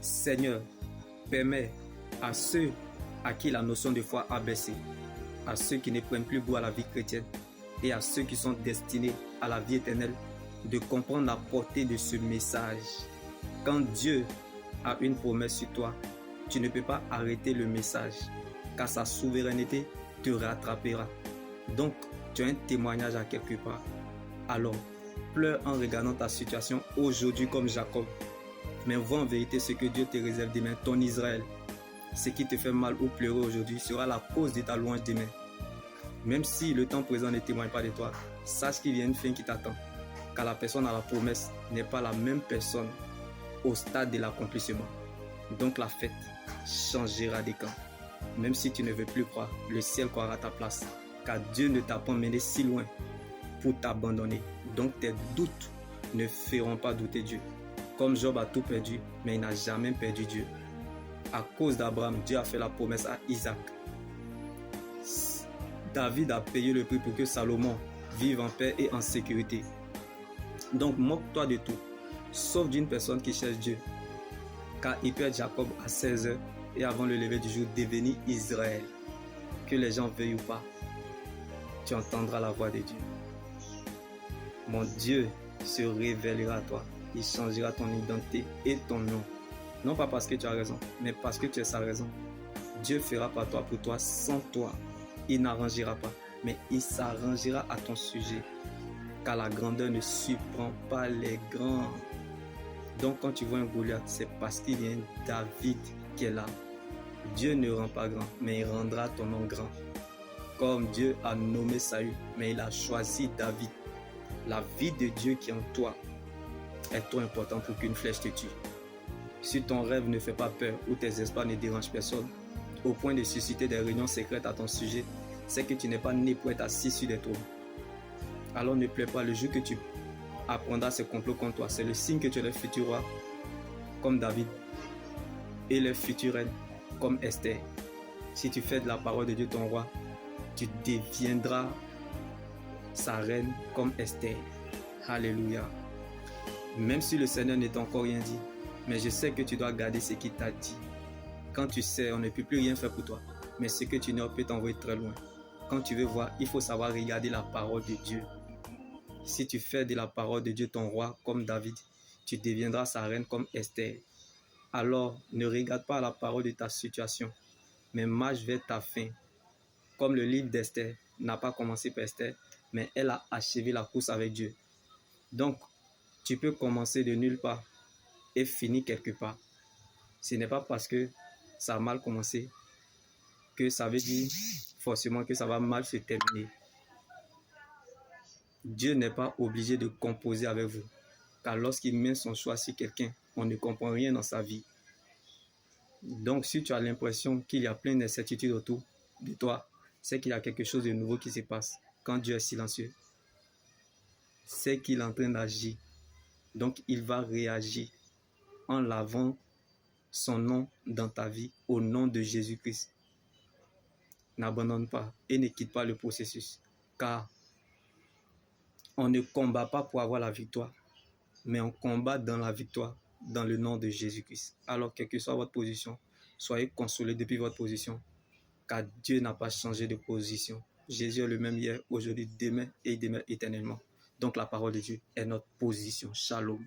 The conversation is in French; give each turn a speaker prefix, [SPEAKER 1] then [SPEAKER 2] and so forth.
[SPEAKER 1] Seigneur, permets à ceux à qui la notion de foi a baissé, à ceux qui ne prennent plus goût à la vie chrétienne et à ceux qui sont destinés à la vie éternelle, de comprendre la portée de ce message. Quand Dieu a une promesse sur toi, tu ne peux pas arrêter le message, car sa souveraineté te rattrapera. Donc, tu as un témoignage à quelque part. Alors, pleure en regardant ta situation aujourd'hui comme Jacob, mais vois en vérité ce que Dieu te réserve demain, ton Israël. Ce qui te fait mal ou pleurer aujourd'hui sera la cause de ta louange demain. Même si le temps présent ne témoigne pas de toi, sache qu'il y a une fin qui t'attend, car la personne à la promesse n'est pas la même personne au stade de l'accomplissement. Donc la fête changera des camps. Même si tu ne veux plus croire, le ciel croira à ta place, car Dieu ne t'a pas mené si loin pour t'abandonner. Donc tes doutes ne feront pas douter Dieu. Comme Job a tout perdu, mais il n'a jamais perdu Dieu. À cause d'Abraham, Dieu a fait la promesse à Isaac. David a payé le prix pour que Salomon vive en paix et en sécurité. Donc moque-toi de tout, sauf d'une personne qui cherche Dieu. Car il peut être Jacob à 16 heures et avant le lever du jour devenir Israël. Que les gens veuillent ou pas, tu entendras la voix de Dieu. Mon Dieu se révélera à toi. Il changera ton identité et ton nom. Non pas parce que tu as raison, mais parce que tu es sa raison. Dieu fera par toi pour toi sans toi. Il n'arrangera pas, mais il s'arrangera à ton sujet. Car la grandeur ne surprend pas les grands. Donc quand tu vois un Goliath, c'est parce qu'il y a un David qui est là. Dieu ne rend pas grand, mais il rendra ton nom grand. Comme Dieu a nommé Saül, mais il a choisi David. La vie de Dieu qui est en toi est trop importante pour qu'une flèche te tue. Si ton rêve ne fait pas peur ou tes espoirs ne dérangent personne, au point de susciter des réunions secrètes à ton sujet, c'est que tu n'es pas né pour être assis sur des trônes. Alors ne pleure pas, le jour que tu apprendras ce complot contre toi, c'est le signe que tu es le futur roi comme David et le futur reine comme Esther. Si tu fais de la parole de Dieu ton roi, tu deviendras sa reine comme Esther. Alléluia. Même si le Seigneur ne t'a encore rien dit, mais je sais que tu dois garder ce qu'il t'a dit. Quand tu sais, on ne peut plus rien faire pour toi, mais ce que tu ignores peut t'envoyer très loin. Quand tu veux voir, il faut savoir regarder la parole de Dieu. Si tu fais de la parole de Dieu ton roi comme David, tu deviendras sa reine comme Esther. Alors, ne regarde pas la parole de ta situation, mais marche vers ta fin. Comme le livre d'Esther n'a pas commencé par Esther, mais elle a achevé la course avec Dieu. Donc, tu peux commencer de nulle part et finir quelque part. Ce n'est pas parce que ça a mal commencé que ça veut dire forcément que ça va mal se terminer. Dieu n'est pas obligé de composer avec vous, car lorsqu'il met son choix sur quelqu'un, on ne comprend rien dans sa vie. Donc, si tu as l'impression qu'il y a plein d'incertitudes autour de toi, c'est qu'il y a quelque chose de nouveau qui se passe. Quand Dieu est silencieux, c'est qu'il est en train d'agir. Donc, il va réagir en lavant son nom dans ta vie au nom de Jésus-Christ. N'abandonne pas et ne quitte pas le processus, car on ne combat pas pour avoir la victoire, mais on combat dans la victoire, dans le nom de Jésus-Christ. Alors, quelle que soit votre position, soyez consolés depuis votre position, car Dieu n'a pas changé de position. Jésus est le même hier, aujourd'hui, demain et demain éternellement. Donc, la parole de Dieu est notre position. Shalom.